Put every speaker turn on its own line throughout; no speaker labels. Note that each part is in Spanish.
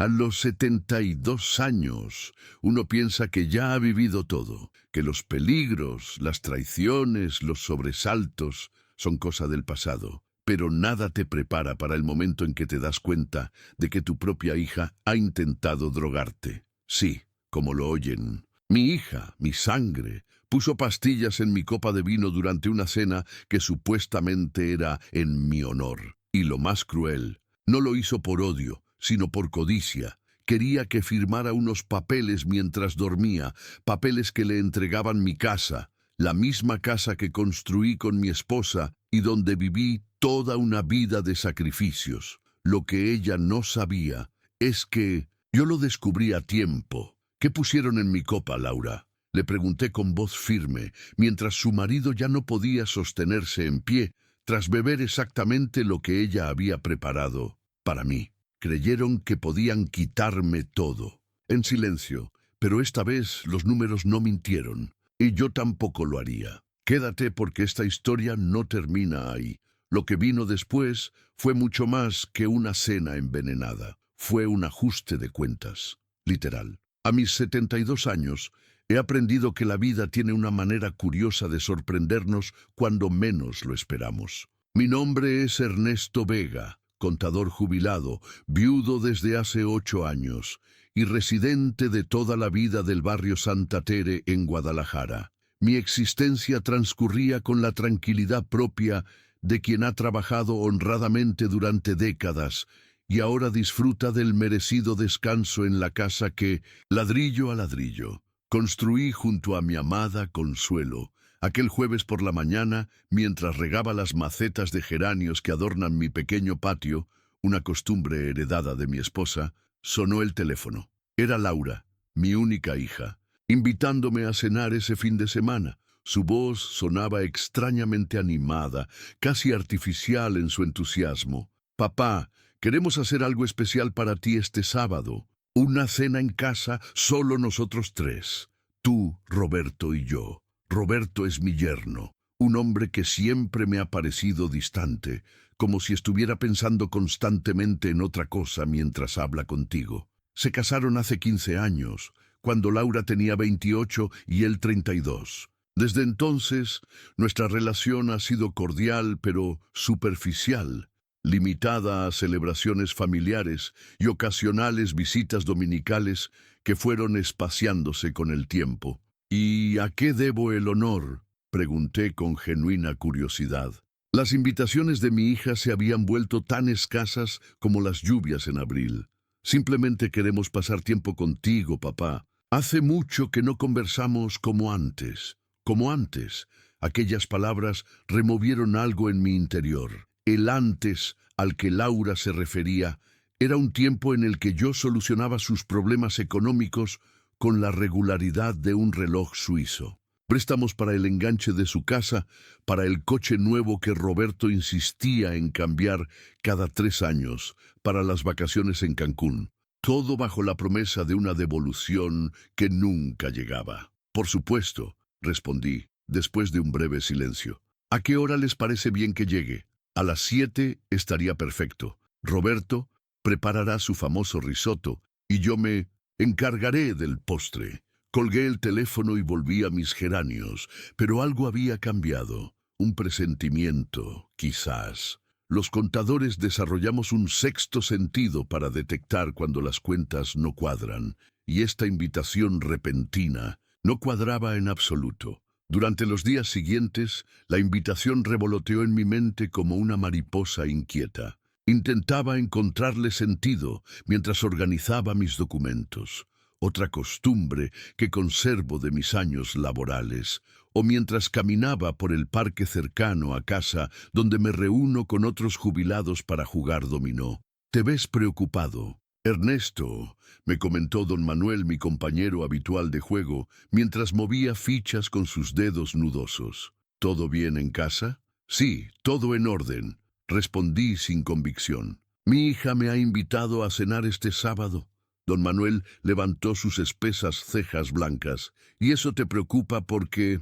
A los 72 años, uno piensa que ya ha vivido todo, que los peligros, las traiciones, los sobresaltos son cosa del pasado. Pero nada te prepara para el momento en que te das cuenta de que tu propia hija ha intentado drogarte. Sí, como lo oyen. Mi hija, mi sangre, puso pastillas en mi copa de vino durante una cena que supuestamente era en mi honor. Y lo más cruel, no lo hizo por odio, sino por codicia. Quería que firmara unos papeles mientras dormía, papeles que le entregaban mi casa, la misma casa que construí con mi esposa y donde viví toda una vida de sacrificios. Lo que ella no sabía es que yo lo descubrí a tiempo. ¿Qué pusieron en mi copa, Laura?, le pregunté con voz firme, mientras su marido ya no podía sostenerse en pie tras beber exactamente lo que ella había preparado para mí. Creyeron que podían quitarme todo. En silencio, pero esta vez los números no mintieron, y yo tampoco lo haría. Quédate porque esta historia no termina ahí. Lo que vino después fue mucho más que una cena envenenada. Fue un ajuste de cuentas, literal. A mis 72 años, he aprendido que la vida tiene una manera curiosa de sorprendernos cuando menos lo esperamos. Mi nombre es Ernesto Vega, contador jubilado, viudo desde hace 8 años y residente de toda la vida del barrio Santa Tere en Guadalajara. Mi existencia transcurría con la tranquilidad propia de quien ha trabajado honradamente durante décadas y ahora disfruta del merecido descanso en la casa que, ladrillo a ladrillo, construí junto a mi amada Consuelo, aquel jueves por la mañana, mientras regaba las macetas de geranios que adornan mi pequeño patio, una costumbre heredada de mi esposa. Sonó el teléfono. Era Laura, mi única hija, invitándome a cenar ese fin de semana. Su voz sonaba extrañamente animada, casi artificial en su entusiasmo. «Papá, queremos hacer algo especial para ti este sábado. Una cena en casa, solo nosotros 3. Tú, Roberto y yo. Roberto es mi yerno, un hombre que siempre me ha parecido distante, como si estuviera pensando constantemente en otra cosa mientras habla contigo. Se casaron hace 15 años, cuando Laura tenía 28 y él 32. Desde entonces, nuestra relación ha sido cordial pero superficial, limitada a celebraciones familiares y ocasionales visitas dominicales que fueron espaciándose con el tiempo. «¿Y a qué debo el honor?», pregunté con genuina curiosidad. Las invitaciones de mi hija se habían vuelto tan escasas como las lluvias en abril. «Simplemente queremos pasar tiempo contigo, papá. Hace mucho que no conversamos como antes». Como antes, aquellas palabras removieron algo en mi interior. El antes al que Laura se refería era un tiempo en el que yo solucionaba sus problemas económicos con la regularidad de un reloj suizo. Préstamos para el enganche de su casa, para el coche nuevo que Roberto insistía en cambiar cada 3 años, para las vacaciones en Cancún. Todo bajo la promesa de una devolución que nunca llegaba. «Por supuesto», respondí, después de un breve silencio. «¿A qué hora les parece bien que llegue?» «A las 7 estaría perfecto. Roberto preparará su famoso risotto y yo me encargaré del postre». Colgué el teléfono y volví a mis geranios, pero algo había cambiado. Un presentimiento, quizás. Los contadores desarrollamos un sexto sentido para detectar cuando las cuentas no cuadran, y esta invitación repentina no cuadraba en absoluto. Durante los días siguientes, la invitación revoloteó en mi mente como una mariposa inquieta. Intentaba encontrarle sentido mientras organizaba mis documentos, otra costumbre que conservo de mis años laborales, o mientras caminaba por el parque cercano a casa donde me reúno con otros jubilados para jugar dominó. «Te ves preocupado». «Ernesto», me comentó don Manuel, mi compañero habitual de juego, mientras movía fichas con sus dedos nudosos. «¿Todo bien en casa?» «Sí, todo en orden», respondí sin convicción. «Mi hija me ha invitado a cenar este sábado». Don Manuel levantó sus espesas cejas blancas. «¿Y eso te preocupa porque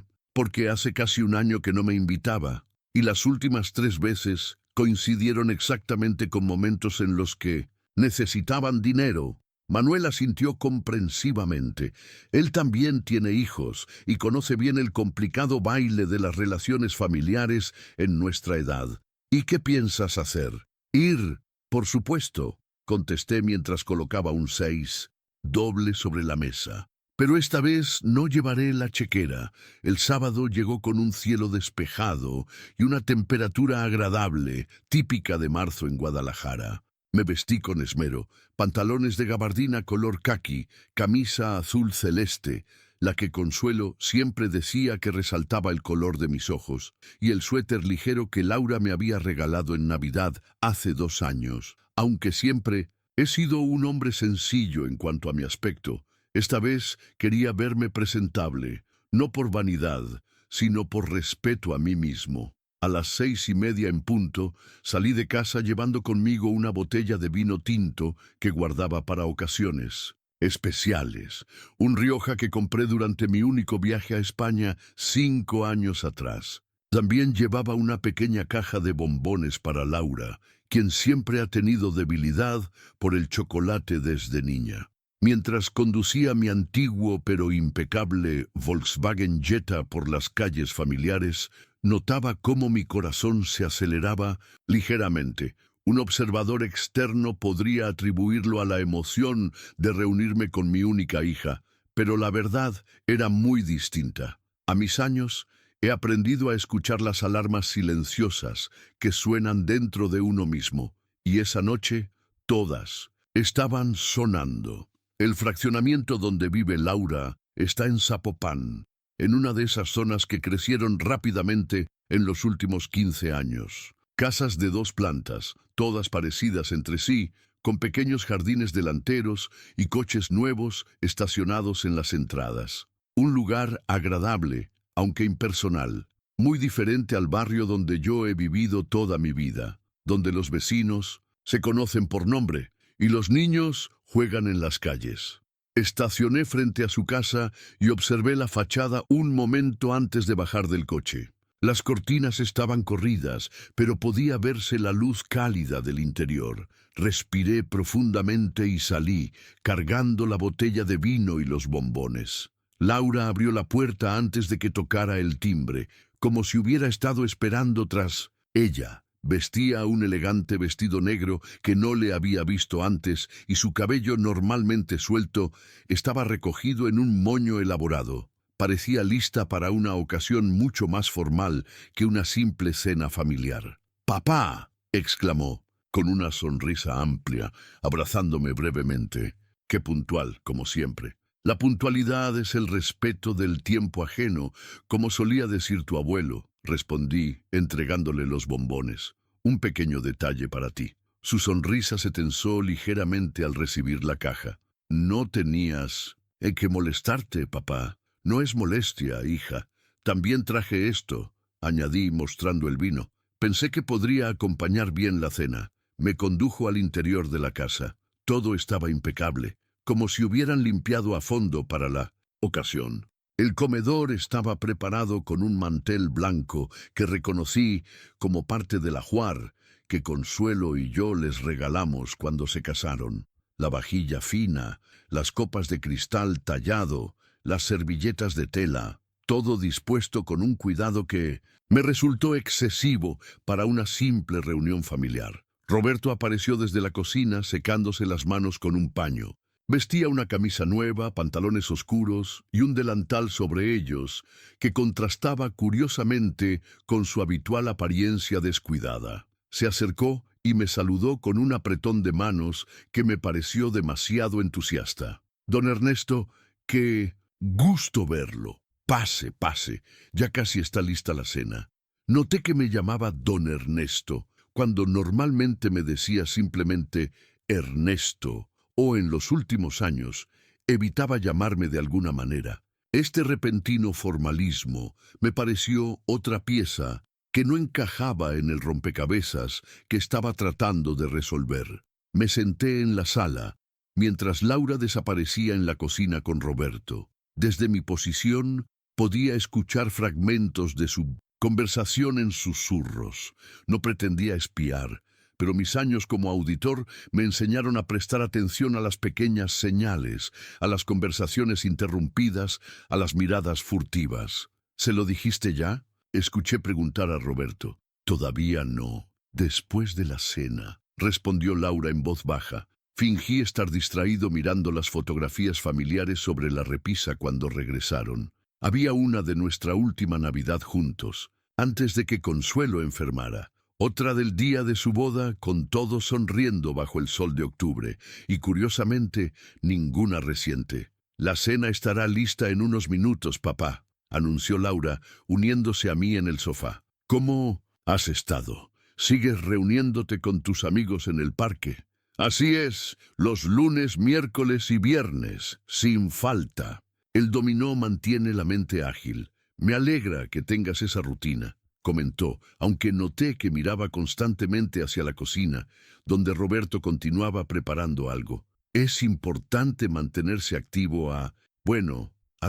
hace casi un año que no me invitaba? Y las últimas 3 veces coincidieron exactamente con momentos en los que necesitaban dinero». Manuel asintió comprensivamente. Él también tiene hijos y conoce bien el complicado baile de las relaciones familiares en nuestra edad. ¿Y qué piensas hacer? Ir, por supuesto, contesté mientras colocaba un 6 doble sobre la mesa. Pero esta vez no llevaré la chequera. El sábado llegó con un cielo despejado y una temperatura agradable, típica de marzo en Guadalajara. Me vestí con esmero, pantalones de gabardina color caqui, camisa azul celeste, la que Consuelo siempre decía que resaltaba el color de mis ojos, y el suéter ligero que Laura me había regalado en Navidad hace 2 años. Aunque siempre he sido un hombre sencillo en cuanto a mi aspecto, esta vez quería verme presentable, no por vanidad, sino por respeto a mí mismo. A las 6:30 en punto, salí de casa llevando conmigo una botella de vino tinto que guardaba para ocasiones especiales, un Rioja que compré durante mi único viaje a España 5 años atrás. También llevaba una pequeña caja de bombones para Laura, quien siempre ha tenido debilidad por el chocolate desde niña. Mientras conducía mi antiguo pero impecable Volkswagen Jetta por las calles familiares, notaba cómo mi corazón se aceleraba ligeramente. Un observador externo podría atribuirlo a la emoción de reunirme con mi única hija, pero la verdad era muy distinta. A mis años, he aprendido a escuchar las alarmas silenciosas que suenan dentro de uno mismo, y esa noche, todas estaban sonando. El fraccionamiento donde vive Laura está en Zapopan, en una de esas zonas que crecieron rápidamente en los últimos 15 años. Casas de 2 plantas, todas parecidas entre sí, con pequeños jardines delanteros y coches nuevos estacionados en las entradas. Un lugar agradable, aunque impersonal, muy diferente al barrio donde yo he vivido toda mi vida, donde los vecinos se conocen por nombre y los niños juegan en las calles. Estacioné frente a su casa y observé la fachada un momento antes de bajar del coche. Las cortinas estaban corridas, pero podía verse la luz cálida del interior. Respiré profundamente y salí, cargando la botella de vino y los bombones. Laura abrió la puerta antes de que tocara el timbre, como si hubiera estado esperando tras ella. Vestía un elegante vestido negro que no le había visto antes y su cabello normalmente suelto estaba recogido en un moño elaborado. Parecía lista para una ocasión mucho más formal que una simple cena familiar. «¡Papá!», exclamó, con una sonrisa amplia, abrazándome brevemente. Qué puntual, como siempre. La puntualidad es el respeto del tiempo ajeno, como solía decir tu abuelo, respondí, entregándole los bombones. Un pequeño detalle para ti. Su sonrisa se tensó ligeramente al recibir la caja. No tenías que molestarte, papá. No es molestia, hija. También traje esto, añadí mostrando el vino. Pensé que podría acompañar bien la cena. Me condujo al interior de la casa. Todo estaba impecable, como si hubieran limpiado a fondo para la ocasión. El comedor estaba preparado con un mantel blanco que reconocí como parte del ajuar que Consuelo y yo les regalamos cuando se casaron. La vajilla fina, las copas de cristal tallado, las servilletas de tela, todo dispuesto con un cuidado que me resultó excesivo para una simple reunión familiar. Roberto apareció desde la cocina secándose las manos con un paño. Vestía una camisa nueva, pantalones oscuros y un delantal sobre ellos que contrastaba curiosamente con su habitual apariencia descuidada. Se acercó y me saludó con un apretón de manos que me pareció demasiado entusiasta. «Don Ernesto, qué gusto verlo. Pase, pase, ya casi está lista la cena». Noté que me llamaba Don Ernesto, cuando normalmente me decía simplemente Ernesto, o en los últimos años evitaba llamarme de alguna manera. Este repentino formalismo me pareció otra pieza que no encajaba en el rompecabezas que estaba tratando de resolver. Me senté en la sala, mientras Laura desaparecía en la cocina con Roberto. Desde mi posición podía escuchar fragmentos de su conversación en susurros. No pretendía espiar, pero mis años como auditor me enseñaron a prestar atención a las pequeñas señales, a las conversaciones interrumpidas, a las miradas furtivas. ¿Se lo dijiste ya? Escuché preguntar a Roberto. Todavía no. Después de la cena, respondió Laura en voz baja. Fingí estar distraído mirando las fotografías familiares sobre la repisa cuando regresaron. Había una de nuestra última Navidad juntos, antes de que Consuelo enfermara. Otra del día de su boda, con todos sonriendo bajo el sol de octubre, y curiosamente, ninguna reciente. La cena estará lista en unos minutos, papá, anunció Laura, uniéndose a mí en el sofá. ¿Cómo has estado? ¿Sigues reuniéndote con tus amigos en el parque? Así es, los lunes, miércoles y viernes, sin falta. El dominó mantiene la mente ágil. Me alegra que tengas esa rutina, comentó, aunque noté que miraba constantemente hacia la cocina, donde Roberto continuaba preparando algo. Es importante mantenerse activo a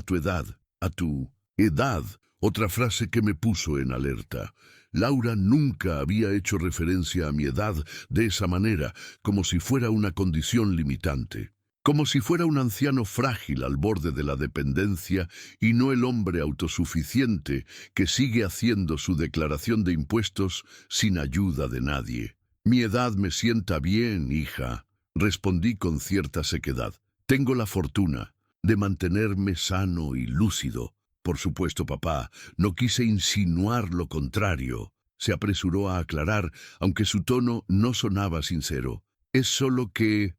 tu edad, a tu edad. Otra frase que me puso en alerta. Laura nunca había hecho referencia a mi edad de esa manera, como si fuera una condición limitante. Como si fuera un anciano frágil al borde de la dependencia y no el hombre autosuficiente que sigue haciendo su declaración de impuestos sin ayuda de nadie. Mi edad me sienta bien, hija, respondí con cierta sequedad. Tengo la fortuna de mantenerme sano y lúcido. Por supuesto, papá, no quise insinuar lo contrario. Se apresuró a aclarar, aunque su tono no sonaba sincero. Es solo que,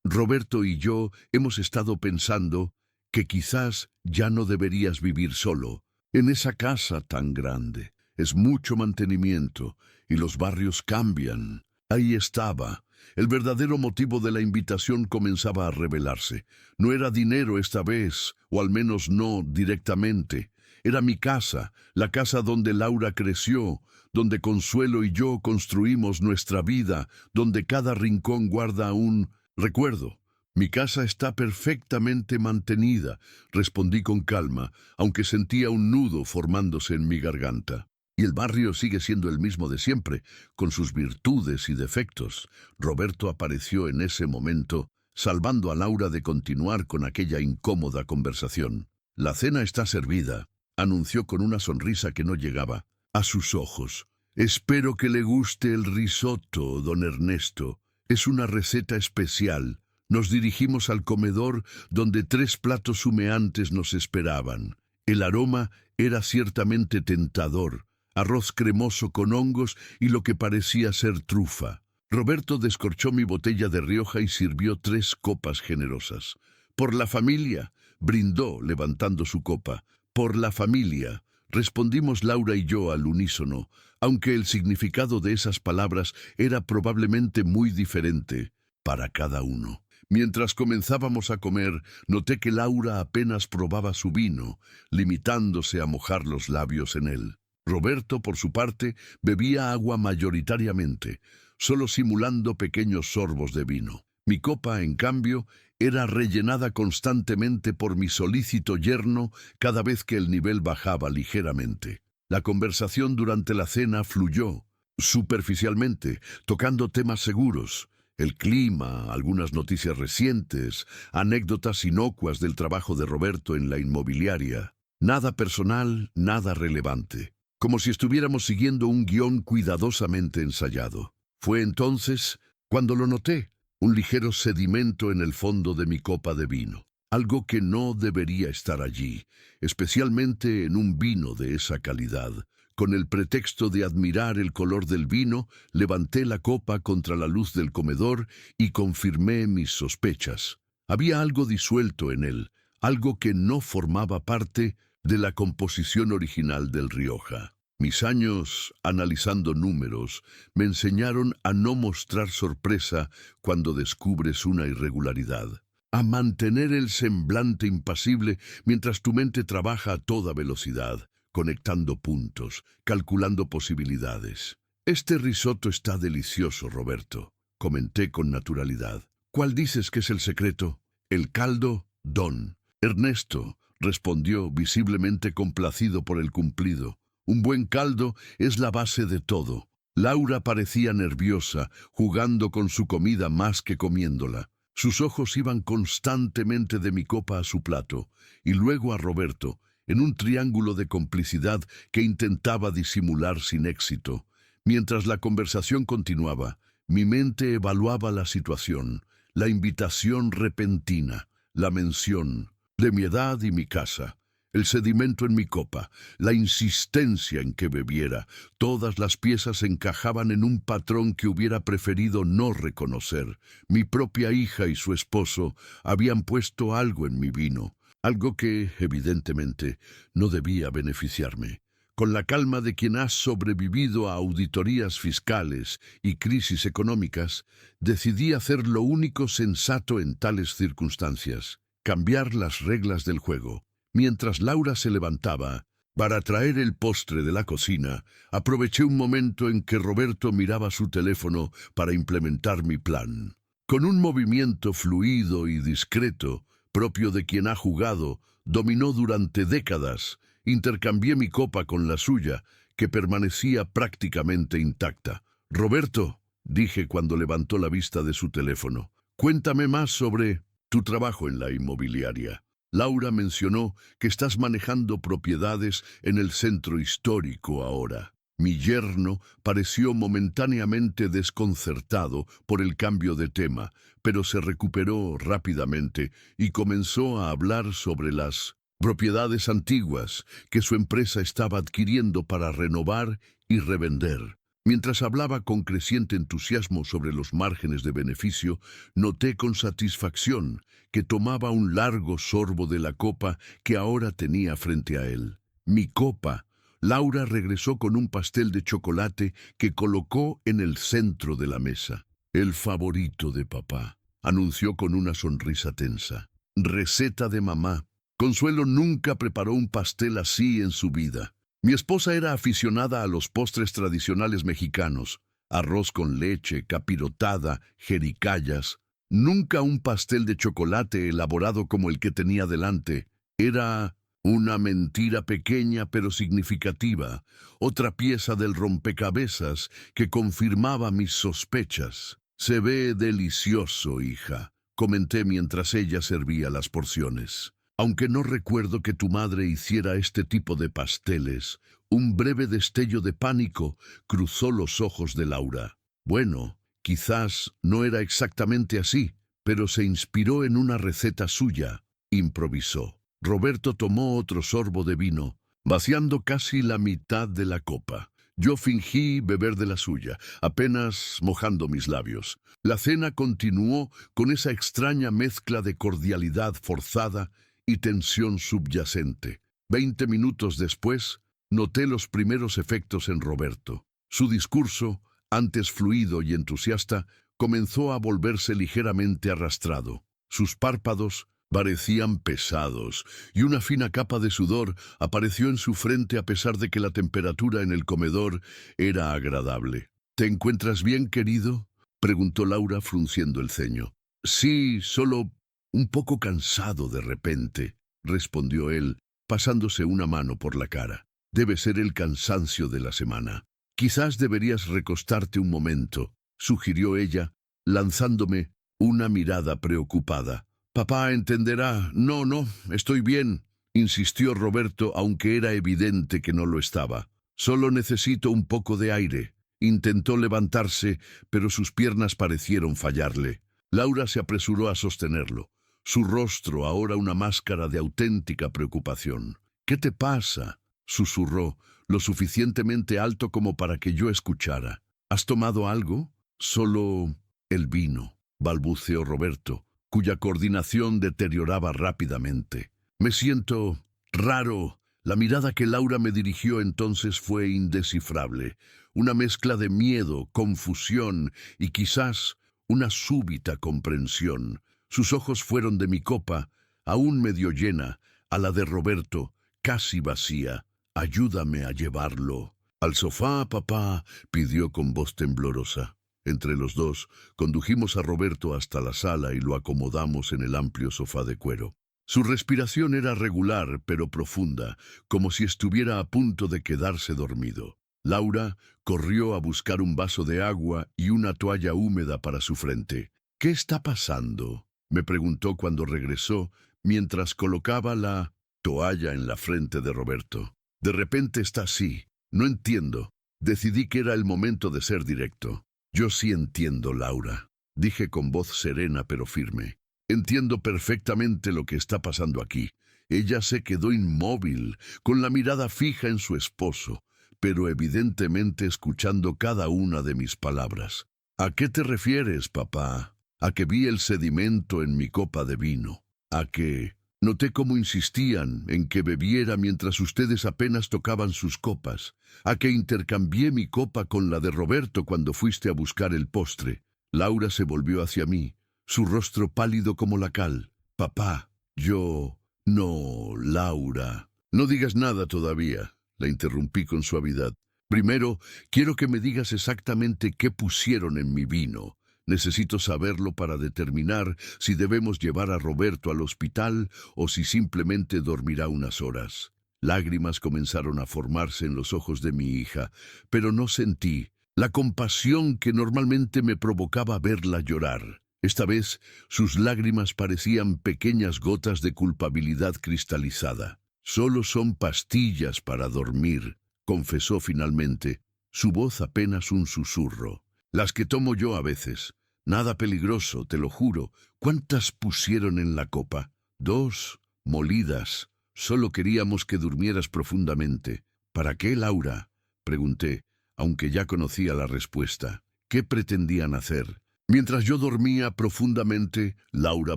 Roberto y yo hemos estado pensando que quizás ya no deberías vivir solo en esa casa tan grande. Es mucho mantenimiento y los barrios cambian. Ahí estaba. El verdadero motivo de la invitación comenzaba a revelarse. No era dinero esta vez, o al menos no directamente. Era mi casa, la casa donde Laura creció, donde Consuelo y yo construimos nuestra vida, donde cada rincón guarda un recuerdo. Mi casa está perfectamente mantenida, respondí con calma, aunque sentía un nudo formándose en mi garganta. Y el barrio sigue siendo el mismo de siempre, con sus virtudes y defectos. Roberto apareció en ese momento, salvando a Laura de continuar con aquella incómoda conversación. La cena está servida, anunció con una sonrisa que no llegaba a sus ojos. Espero que le guste el risotto, don Ernesto. Es una receta especial. Nos dirigimos al comedor donde 3 platos humeantes nos esperaban. El aroma era ciertamente tentador. Arroz cremoso con hongos y lo que parecía ser trufa. Roberto descorchó mi botella de Rioja y sirvió 3 copas generosas. «Por la familia», brindó, levantando su copa. «Por la familia», respondimos Laura y yo al unísono, aunque el significado de esas palabras era probablemente muy diferente para cada uno. Mientras comenzábamos a comer, noté que Laura apenas probaba su vino, limitándose a mojar los labios en él. Roberto, por su parte, bebía agua mayoritariamente, solo simulando pequeños sorbos de vino. Mi copa, en cambio, era rellenada constantemente por mi solícito yerno cada vez que el nivel bajaba ligeramente. La conversación durante la cena fluyó, superficialmente, tocando temas seguros. El clima, algunas noticias recientes, anécdotas inocuas del trabajo de Roberto en la inmobiliaria. Nada personal, nada relevante. Como si estuviéramos siguiendo un guión cuidadosamente ensayado. Fue entonces cuando lo noté, un ligero sedimento en el fondo de mi copa de vino. Algo que no debería estar allí, especialmente en un vino de esa calidad. Con el pretexto de admirar el color del vino, levanté la copa contra la luz del comedor y confirmé mis sospechas. Había algo disuelto en él, algo que no formaba parte de la composición original del Rioja. Mis años analizando números me enseñaron a no mostrar sorpresa cuando descubres una irregularidad, a mantener el semblante impasible mientras tu mente trabaja a toda velocidad, conectando puntos, calculando posibilidades. Este risotto está delicioso, Roberto, comenté con naturalidad. ¿Cuál dices que es el secreto? El caldo, don Ernesto, respondió visiblemente complacido por el cumplido. Un buen caldo es la base de todo. Laura parecía nerviosa, jugando con su comida más que comiéndola. Sus ojos iban constantemente de mi copa a su plato, y luego a Roberto, en un triángulo de complicidad que intentaba disimular sin éxito. Mientras la conversación continuaba, mi mente evaluaba la situación, la invitación repentina, la mención de mi edad y mi casa, el sedimento en mi copa, la insistencia en que bebiera. Todas las piezas encajaban en un patrón que hubiera preferido no reconocer. Mi propia hija y su esposo habían puesto algo en mi vino, algo que, evidentemente, no debía beneficiarme. Con la calma de quien ha sobrevivido a auditorías fiscales y crisis económicas, decidí hacer lo único sensato en tales circunstancias: cambiar las reglas del juego. Mientras Laura se levantaba para traer el postre de la cocina, aproveché un momento en que Roberto miraba su teléfono para implementar mi plan. Con un movimiento fluido y discreto, propio de quien ha jugado, dominó durante décadas. Intercambié mi copa con la suya, que permanecía prácticamente intacta. «Roberto», dije cuando levantó la vista de su teléfono, «cuéntame más sobre tu trabajo en la inmobiliaria. Laura mencionó que estás manejando propiedades en el centro histórico ahora». Mi yerno pareció momentáneamente desconcertado por el cambio de tema, pero se recuperó rápidamente y comenzó a hablar sobre las propiedades antiguas que su empresa estaba adquiriendo para renovar y revender. Mientras hablaba con creciente entusiasmo sobre los márgenes de beneficio, noté con satisfacción que tomaba un largo sorbo de la copa que ahora tenía frente a él. Mi copa. Laura regresó con un pastel de chocolate que colocó en el centro de la mesa. «El favorito de papá», anunció con una sonrisa tensa. «Receta de mamá. Consuelo nunca preparó un pastel así en su vida». Mi esposa era aficionada a los postres tradicionales mexicanos: arroz con leche, capirotada, jericayas. Nunca un pastel de chocolate elaborado como el que tenía delante. Era una mentira pequeña pero significativa, otra pieza del rompecabezas que confirmaba mis sospechas. «Se ve delicioso, hija», comenté mientras ella servía las porciones. «Aunque no recuerdo que tu madre hiciera este tipo de pasteles». Un breve destello de pánico cruzó los ojos de Laura. «Bueno, quizás no era exactamente así, pero se inspiró en una receta suya», improvisó. Roberto tomó otro sorbo de vino, vaciando casi la mitad de la copa. Yo fingí beber de la suya, apenas mojando mis labios. La cena continuó con esa extraña mezcla de cordialidad forzada y tensión subyacente. 20 minutos después, noté los primeros efectos en Roberto. Su discurso, antes fluido y entusiasta, comenzó a volverse ligeramente arrastrado. Sus párpados parecían pesados y una fina capa de sudor apareció en su frente a pesar de que la temperatura en el comedor era agradable. «¿Te encuentras bien, querido?», preguntó Laura frunciendo el ceño. «Sí, solo un poco cansado de repente», respondió él, pasándose una mano por la cara. «Debe ser el cansancio de la semana. Quizás deberías recostarte un momento», sugirió ella, lanzándome una mirada preocupada. «Papá entenderá». «No, estoy bien», insistió Roberto, aunque era evidente que no lo estaba. «Solo necesito un poco de aire». Intentó levantarse, pero sus piernas parecieron fallarle. Laura se apresuró a sostenerlo, su rostro ahora una máscara de auténtica preocupación. «¿Qué te pasa?», susurró, lo suficientemente alto como para que yo escuchara. «¿Has tomado algo?». «Solo el vino», balbuceó Roberto, cuya coordinación deterioraba rápidamente. «Me siento raro». La mirada que Laura me dirigió entonces fue indescifrable, una mezcla de miedo, confusión y quizás una súbita comprensión. Sus ojos fueron de mi copa, aún medio llena, a la de Roberto, casi vacía. «Ayúdame a llevarlo». «Al sofá, papá», pidió con voz temblorosa. Entre los dos, condujimos a Roberto hasta la sala y lo acomodamos en el amplio sofá de cuero. Su respiración era regular pero profunda, como si estuviera a punto de quedarse dormido. Laura corrió a buscar un vaso de agua y una toalla húmeda para su frente. ¿Qué está pasando?, me preguntó cuando regresó, mientras colocaba la toalla en la frente de Roberto. De repente está así. No entiendo. Decidí que era el momento de ser directo. Yo sí entiendo, Laura, dije con voz serena pero firme. Entiendo perfectamente lo que está pasando aquí. Ella se quedó inmóvil, con la mirada fija en su esposo, pero evidentemente escuchando cada una de mis palabras. ¿A qué te refieres, papá? A que vi el sedimento en mi copa de vino. A que noté cómo insistían en que bebiera mientras ustedes apenas tocaban sus copas. A que intercambié mi copa con la de Roberto cuando fuiste a buscar el postre. Laura se volvió hacia mí, su rostro pálido como la cal. Papá, yo... No, Laura. No digas nada todavía, la interrumpí con suavidad. Primero, quiero que me digas exactamente qué pusieron en mi vino. Necesito saberlo para determinar si debemos llevar a Roberto al hospital o si simplemente dormirá unas horas. Lágrimas comenzaron a formarse en los ojos de mi hija, pero no sentí la compasión que normalmente me provocaba verla llorar. Esta vez, sus lágrimas parecían pequeñas gotas de culpabilidad cristalizada. Solo son pastillas para dormir, confesó finalmente, su voz apenas un susurro. Las que tomo yo a veces. Nada peligroso, te lo juro. ¿Cuántas pusieron en la copa? 2, molidas. Solo queríamos que durmieras profundamente. ¿Para qué, Laura?, pregunté, aunque ya conocía la respuesta. ¿Qué pretendían hacer? Mientras yo dormía profundamente, Laura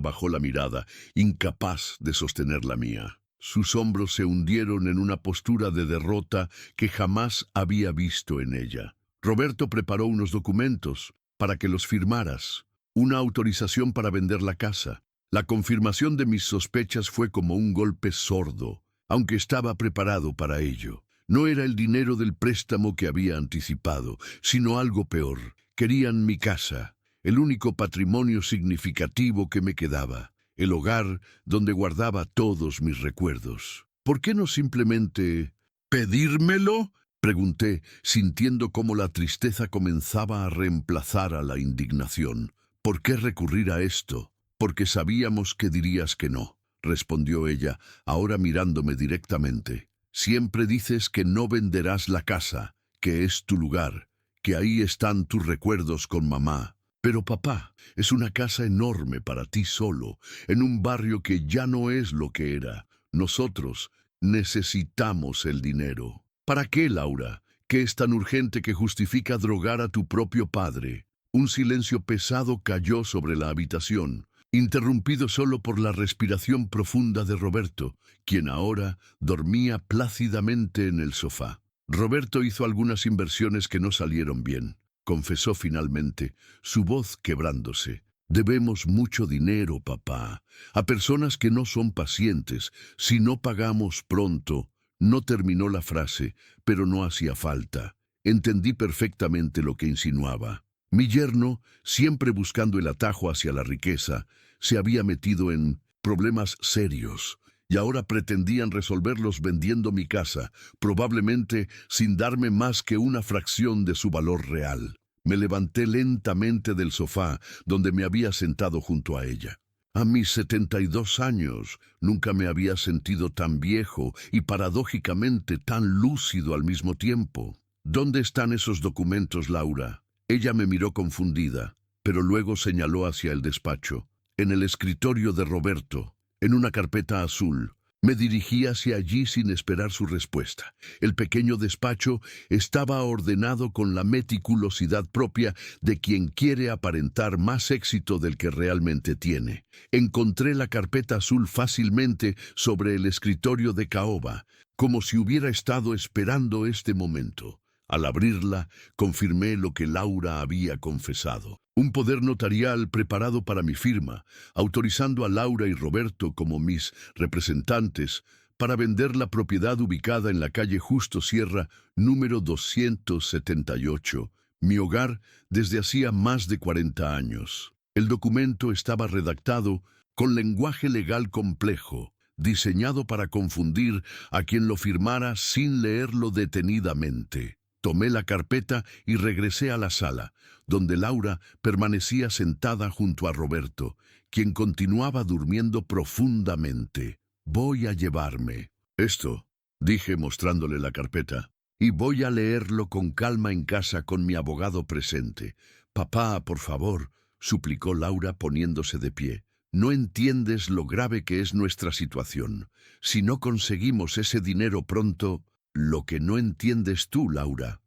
bajó la mirada, incapaz de sostener la mía. Sus hombros se hundieron en una postura de derrota que jamás había visto en ella. Roberto preparó unos documentos para que los firmaras. Una autorización para vender la casa. La confirmación de mis sospechas fue como un golpe sordo, aunque estaba preparado para ello. No era el dinero del préstamo que había anticipado, sino algo peor. Querían mi casa, el único patrimonio significativo que me quedaba, el hogar donde guardaba todos mis recuerdos. ¿Por qué no simplemente pedírmelo?, pregunté, sintiendo cómo la tristeza comenzaba a reemplazar a la indignación. ¿Por qué recurrir a esto? Porque sabíamos que dirías que no, respondió ella, ahora mirándome directamente. Siempre dices que no venderás la casa, que es tu lugar, que ahí están tus recuerdos con mamá. Pero papá, es una casa enorme para ti solo, en un barrio que ya no es lo que era. Nosotros necesitamos el dinero. ¿Para qué, Laura? ¿Qué es tan urgente que justifica drogar a tu propio padre? Un silencio pesado cayó sobre la habitación, interrumpido solo por la respiración profunda de Roberto, quien ahora dormía plácidamente en el sofá. Roberto hizo algunas inversiones que no salieron bien, confesó finalmente, su voz quebrándose. Debemos mucho dinero, papá, a personas que no son pacientes. Si no pagamos pronto... No terminó la frase, pero no hacía falta. Entendí perfectamente lo que insinuaba. Mi yerno, siempre buscando el atajo hacia la riqueza, se había metido en problemas serios, y ahora pretendían resolverlos vendiendo mi casa, probablemente sin darme más que una fracción de su valor real. Me levanté lentamente del sofá, donde me había sentado junto a ella. A mis 72 años nunca me había sentido tan viejo y paradójicamente tan lúcido al mismo tiempo. ¿Dónde están esos documentos, Laura? Ella me miró confundida, pero luego señaló hacia el despacho. En el escritorio de Roberto, en una carpeta azul. Me dirigí hacia allí sin esperar su respuesta. El pequeño despacho estaba ordenado con la meticulosidad propia de quien quiere aparentar más éxito del que realmente tiene. Encontré la carpeta azul fácilmente sobre el escritorio de caoba, como si hubiera estado esperando este momento. Al abrirla, confirmé lo que Laura había confesado. Un poder notarial preparado para mi firma, autorizando a Laura y Roberto como mis representantes para vender la propiedad ubicada en la calle Justo Sierra, número 278, mi hogar desde hacía más de 40 años. El documento estaba redactado con lenguaje legal complejo, diseñado para confundir a quien lo firmara sin leerlo detenidamente. Tomé la carpeta y regresé a la sala, donde Laura permanecía sentada junto a Roberto, quien continuaba durmiendo profundamente. «Voy a llevarme esto», dije mostrándole la carpeta, «y voy a leerlo con calma en casa con mi abogado presente. Papá, por favor», suplicó Laura poniéndose de pie. «No entiendes lo grave que es nuestra situación. Si no conseguimos ese dinero pronto...» «Lo que no entiendes tú, Laura».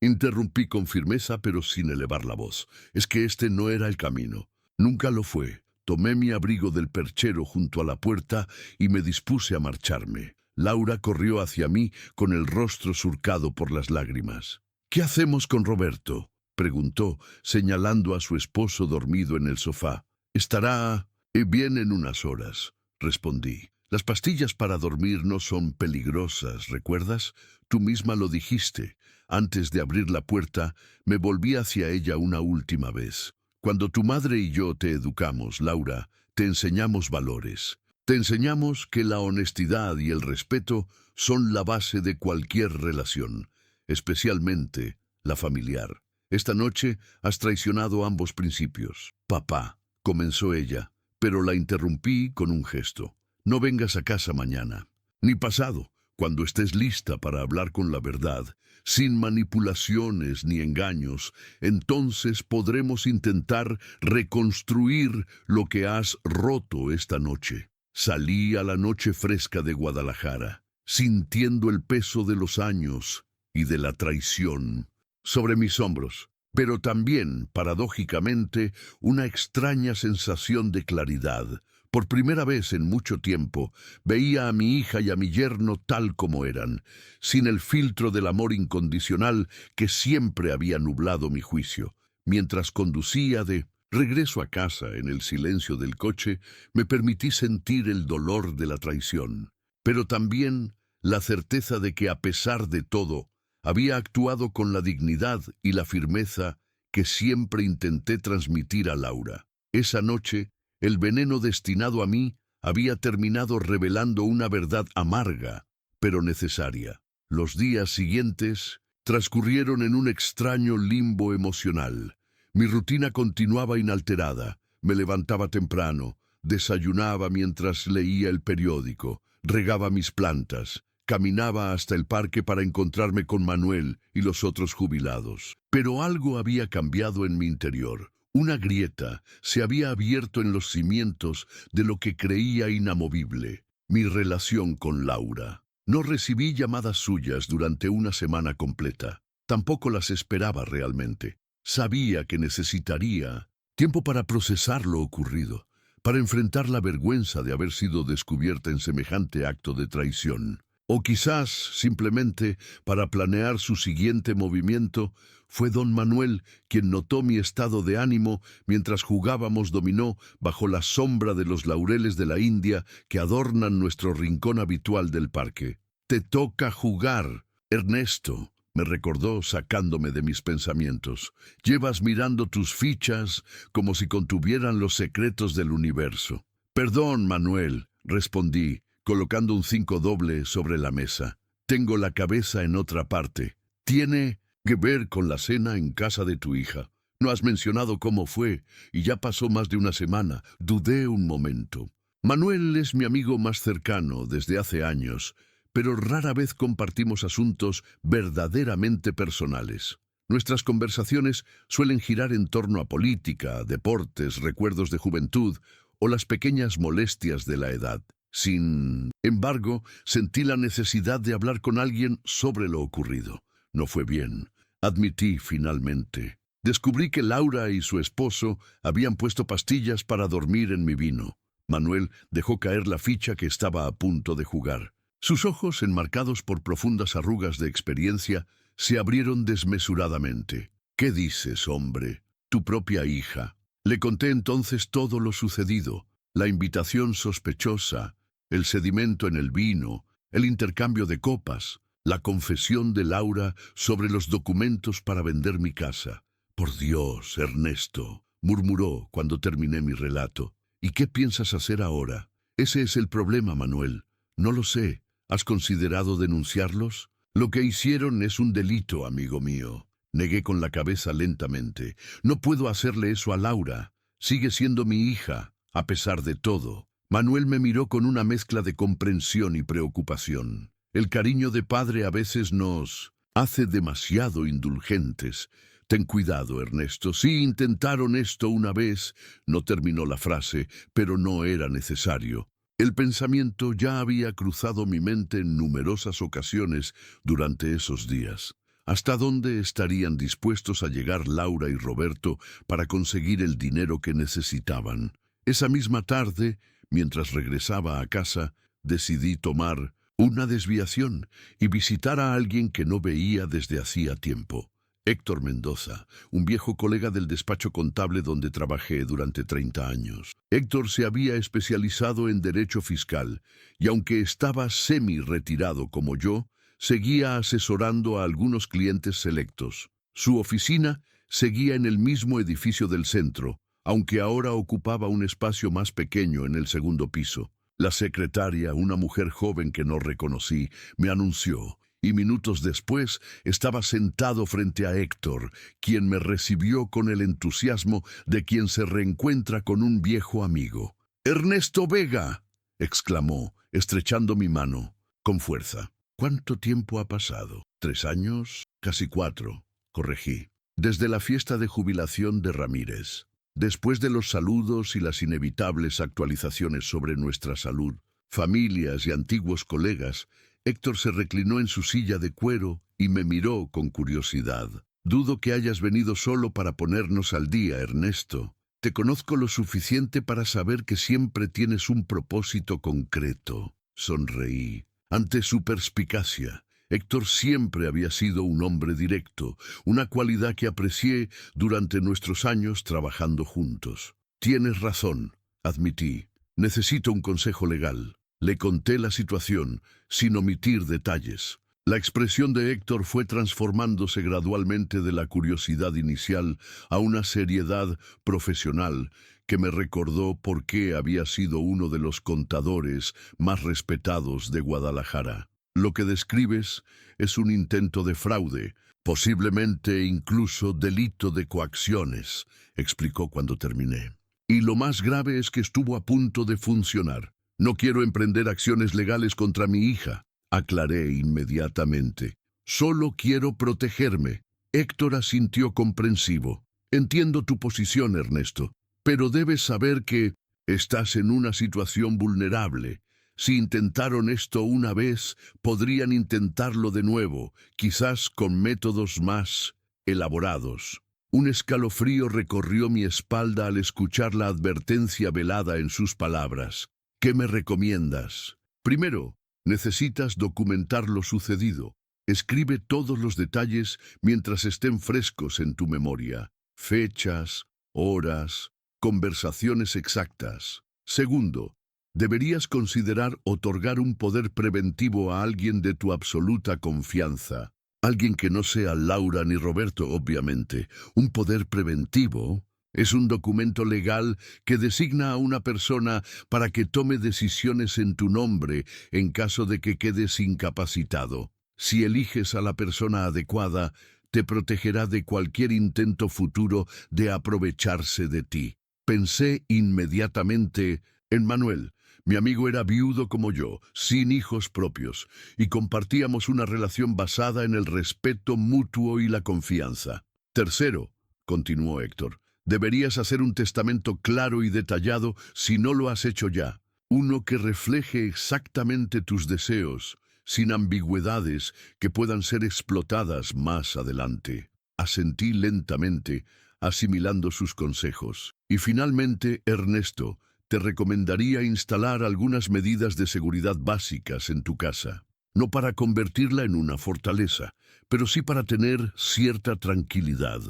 Interrumpí con firmeza, pero sin elevar la voz. «Es que este no era el camino. Nunca lo fue». Tomé mi abrigo del perchero junto a la puerta y me dispuse a marcharme. Laura corrió hacia mí con el rostro surcado por las lágrimas. «¿Qué hacemos con Roberto?», preguntó, señalando a su esposo dormido en el sofá. «Estará bien en unas horas», respondí. «Las pastillas para dormir no son peligrosas, ¿recuerdas? Tú misma lo dijiste». Antes de abrir la puerta, me volví hacia ella una última vez. «Cuando tu madre y yo te educamos, Laura, te enseñamos valores. Te enseñamos que la honestidad y el respeto son la base de cualquier relación, especialmente la familiar. Esta noche has traicionado ambos principios». «Papá», comenzó ella, pero la interrumpí con un gesto. «No vengas a casa mañana, ni pasado, cuando estés lista para hablar con la verdad, sin manipulaciones ni engaños. Entonces podremos intentar reconstruir lo que has roto esta noche». Salí a la noche fresca de Guadalajara, sintiendo el peso de los años y de la traición sobre mis hombros, pero también, paradójicamente, una extraña sensación de claridad. Por primera vez en mucho tiempo, veía a mi hija y a mi yerno tal como eran, sin el filtro del amor incondicional que siempre había nublado mi juicio. Mientras conducía de regreso a casa en el silencio del coche, me permití sentir el dolor de la traición, pero también la certeza de que, a pesar de todo, había actuado con la dignidad y la firmeza que siempre intenté transmitir a Laura. Esa noche, el veneno destinado a mí había terminado revelando una verdad amarga, pero necesaria. Los días siguientes transcurrieron en un extraño limbo emocional. Mi rutina continuaba inalterada. Me levantaba temprano, desayunaba mientras leía el periódico, regaba mis plantas, caminaba hasta el parque para encontrarme con Manuel y los otros jubilados. Pero algo había cambiado en mi interior. Una grieta se había abierto en los cimientos de lo que creía inamovible: mi relación con Laura. No recibí llamadas suyas durante una semana completa. Tampoco las esperaba realmente. Sabía que necesitaría tiempo para procesar lo ocurrido, para enfrentar la vergüenza de haber sido descubierta en semejante acto de traición. O quizás, simplemente, para planear su siguiente movimiento. Fue don Manuel quien notó mi estado de ánimo mientras jugábamos dominó bajo la sombra de los laureles de la India que adornan nuestro rincón habitual del parque. «Te toca jugar, Ernesto», me recordó sacándome de mis pensamientos. «Llevas mirando tus fichas como si contuvieran los secretos del universo». «Perdón, Manuel», respondí, colocando un 5 doble sobre la mesa. «Tengo la cabeza en otra parte. Tiene que ver con la cena en casa de tu hija. No has mencionado cómo fue, y ya pasó más de una semana». Dudé un momento. Manuel es mi amigo más cercano desde hace años, pero rara vez compartimos asuntos verdaderamente personales. Nuestras conversaciones suelen girar en torno a política, deportes, recuerdos de juventud o las pequeñas molestias de la edad. Sin embargo, sentí la necesidad de hablar con alguien sobre lo ocurrido. No fue bien, admití finalmente. Descubrí que Laura y su esposo habían puesto pastillas para dormir en mi vino. Manuel dejó caer la ficha que estaba a punto de jugar. Sus ojos, enmarcados por profundas arrugas de experiencia, se abrieron desmesuradamente. «¿Qué dices, hombre? Tu propia hija». Le conté entonces todo lo sucedido: la invitación sospechosa, el sedimento en el vino, el intercambio de copas, la confesión de Laura sobre los documentos para vender mi casa. «Por Dios, Ernesto», murmuró cuando terminé mi relato. «¿Y qué piensas hacer ahora?» «Ese es el problema, Manuel. No lo sé. ¿Has considerado denunciarlos?». Lo que hicieron es un delito, amigo mío. Negué con la cabeza lentamente. No puedo hacerle eso a Laura. Sigue siendo mi hija, a pesar de todo. Manuel me miró con una mezcla de comprensión y preocupación. El cariño de padre a veces nos hace demasiado indulgentes. Ten cuidado, Ernesto. Sí intentaron esto una vez, no terminó la frase, pero no era necesario. El pensamiento ya había cruzado mi mente en numerosas ocasiones durante esos días. ¿Hasta dónde estarían dispuestos a llegar Laura y Roberto para conseguir el dinero que necesitaban? Esa misma tarde, mientras regresaba a casa, decidí tomar una desviación y visitar a alguien que no veía desde hacía tiempo. Héctor Mendoza, un viejo colega del despacho contable donde trabajé durante 30 años. Héctor se había especializado en derecho fiscal y aunque estaba semi-retirado como yo, seguía asesorando a algunos clientes selectos. Su oficina seguía en el mismo edificio del centro, aunque ahora ocupaba un espacio más pequeño en el segundo piso. La secretaria, una mujer joven que no reconocí, me anunció, y minutos después estaba sentado frente a Héctor, quien me recibió con el entusiasmo de quien se reencuentra con un viejo amigo. «¡Ernesto Vega!», exclamó, estrechando mi mano, con fuerza. «¿Cuánto tiempo ha pasado? ¿3 años? Casi 4», corregí. «Desde la fiesta de jubilación de Ramírez». Después de los saludos y las inevitables actualizaciones sobre nuestra salud, familias y antiguos colegas, Héctor se reclinó en su silla de cuero y me miró con curiosidad. «Dudo que hayas venido solo para ponernos al día, Ernesto. Te conozco lo suficiente para saber que siempre tienes un propósito concreto». Sonreí. Ante su perspicacia, Héctor siempre había sido un hombre directo, una cualidad que aprecié durante nuestros años trabajando juntos. «Tienes razón», admití. «Necesito un consejo legal». Le conté la situación, sin omitir detalles. La expresión de Héctor fue transformándose gradualmente de la curiosidad inicial a una seriedad profesional que me recordó por qué había sido uno de los contadores más respetados de Guadalajara. «Lo que describes es un intento de fraude, posiblemente incluso delito de coacciones», explicó cuando terminé. «Y lo más grave es que estuvo a punto de funcionar. No quiero emprender acciones legales contra mi hija», aclaré inmediatamente. «Solo quiero protegerme». Héctor asintió comprensivo. «Entiendo tu posición, Ernesto, pero debes saber que estás en una situación vulnerable. Si intentaron esto una vez, podrían intentarlo de nuevo, quizás con métodos más elaborados». Un escalofrío recorrió mi espalda al escuchar la advertencia velada en sus palabras. «¿Qué me recomiendas?» «Primero, necesitas documentar lo sucedido. Escribe todos los detalles mientras estén frescos en tu memoria. Fechas, horas, conversaciones exactas. Segundo, deberías considerar otorgar un poder preventivo a alguien de tu absoluta confianza. Alguien que no sea Laura ni Roberto, obviamente. Un poder preventivo es un documento legal que designa a una persona para que tome decisiones en tu nombre en caso de que quedes incapacitado. Si eliges a la persona adecuada, te protegerá de cualquier intento futuro de aprovecharse de ti. Pensé inmediatamente en Manuel. Mi amigo era viudo como yo, sin hijos propios, y compartíamos una relación basada en el respeto mutuo y la confianza. Tercero, continuó Héctor, deberías hacer un testamento claro y detallado si no lo has hecho ya. Uno que refleje exactamente tus deseos, sin ambigüedades que puedan ser explotadas más adelante. Asentí lentamente, asimilando sus consejos. Y finalmente, Ernesto, te recomendaría instalar algunas medidas de seguridad básicas en tu casa. No para convertirla en una fortaleza, pero sí para tener cierta tranquilidad.